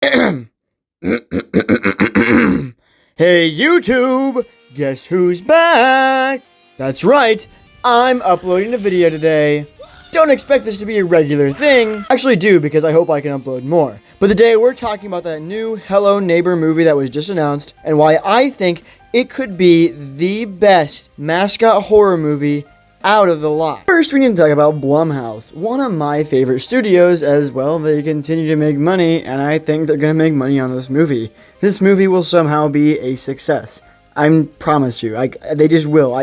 Hey YouTube, guess who's back? That's right, I'm uploading a video today. Don't expect this to be a regular thing. Actually do, because I hope I can upload more. But today we're talking about that new Hello Neighbor movie that was just announced and why I think it could be the best mascot horror movie out of the lot. First, we need to talk about Blumhouse, one of my favorite studios. As well, they continue to make money, and I think they're gonna make money on this movie. This movie will somehow be a success. I promise you. They just will.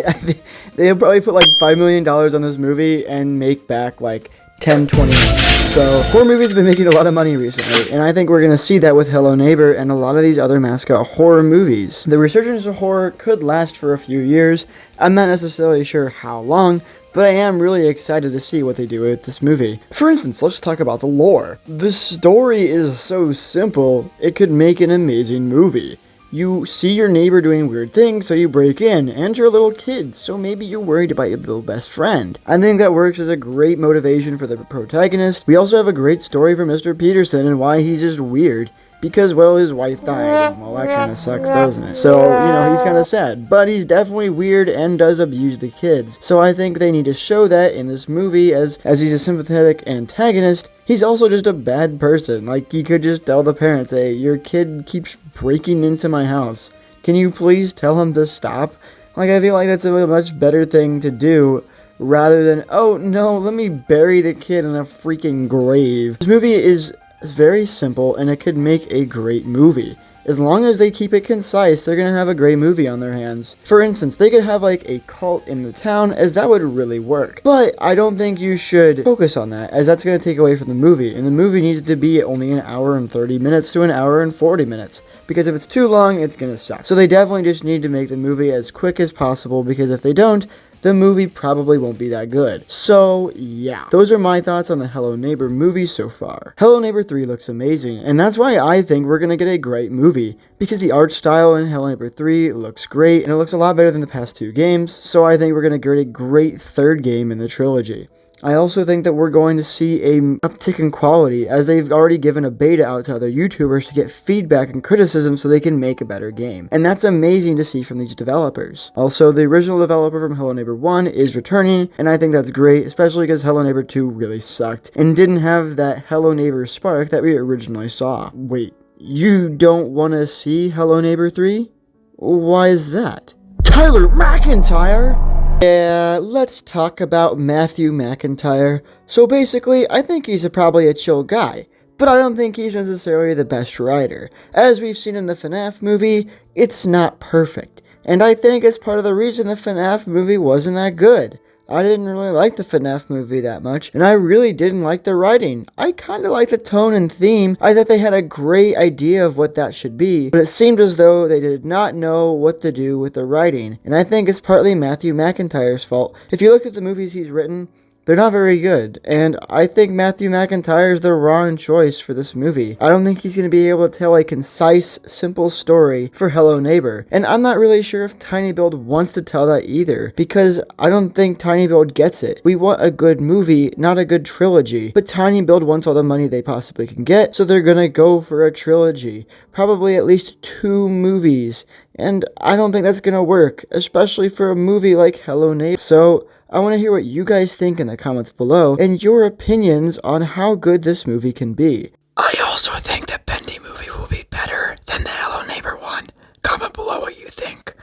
They'll probably put like $5 million on this movie and make back like 10, 20 million. So, horror movies have been making a lot of money recently, and I think we're going to see that with Hello Neighbor and a lot of these other mascot horror movies. The resurgence of horror could last for a few years. I'm not necessarily sure how long, but I am really excited to see what they do with this movie. For instance, let's talk about the lore. The story is so simple, it could make an amazing movie. You see your neighbor doing weird things, so you break in, and you're a little kid, so maybe you're worried about your little best friend. I think that works as a great motivation for the protagonist. We also have a great story for Mr. Peterson and why he's just weird. Because, well, his wife died. Well, that kind of sucks, doesn't it? So, you know, he's kind of sad. But he's definitely weird and does abuse the kids. So I think they need to show that in this movie as he's a sympathetic antagonist. He's also just a bad person. Like, he could just tell the parents, hey, your kid keeps breaking into my house. Can you please tell him to stop? Like, I feel like that's a much better thing to do rather than, oh, no, let me bury the kid in a freaking grave. This movie is very simple, and it could make a great movie. As long as they keep it concise, they're gonna have a great movie on their hands. For instance, they could have like a cult in the town, as that would really work. But I don't think you should focus on that, as that's gonna take away from the movie. And the movie needs to be only an hour and 30 minutes to an hour and 40 minutes. Because if it's too long, it's gonna suck. So they definitely just need to make the movie as quick as possible, because if they don't, the movie probably won't be that good. So, yeah. Those are my thoughts on the Hello Neighbor movie so far. Hello Neighbor 3 looks amazing, and that's why I think we're gonna get a great movie. Because the art style in Hello Neighbor 3 looks great, and it looks a lot better than the past two games, so I think we're gonna get a great third game in the trilogy. I also think that we're going to see an uptick in quality, as they've already given a beta out to other YouTubers to get feedback and criticism so they can make a better game. And that's amazing to see from these developers. Also, the original developer from Hello Neighbor 1 is returning, and I think that's great, especially because Hello Neighbor 2 really sucked, and didn't have that Hello Neighbor spark that we originally saw. Wait, you don't want to see Hello Neighbor 3? Why is that? Tyler McIntyre? Yeah, let's talk about Matthew McIntyre. So basically, I think he's probably a chill guy, but I don't think he's necessarily the best writer. As we've seen in the FNAF movie, it's not perfect, and I think it's part of the reason the FNAF movie wasn't that good. I didn't really like the FNAF movie that much, and I really didn't like the writing. I kind of liked the tone and theme. I thought they had a great idea of what that should be, but it seemed as though they did not know what to do with the writing, and I think it's partly Matthew McIntyre's fault. If you look at the movies he's written, they're not very good, and I think Matthew McIntyre is the wrong choice for this movie. I don't think he's going to be able to tell a concise, simple story for Hello Neighbor, and I'm not really sure if TinyBuild wants to tell that either, because I don't think TinyBuild gets it. We want a good movie, not a good trilogy, but TinyBuild wants all the money they possibly can get, so they're going to go for a trilogy, probably at least 2 movies, and I don't think that's going to work, especially for a movie like Hello Neighbor. So I want to hear what you guys think in the comments below, and your opinions on how good this movie can be. I also think the Bendy movie will be better than the Hello Neighbor one. Comment below what you think.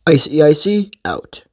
Icy out.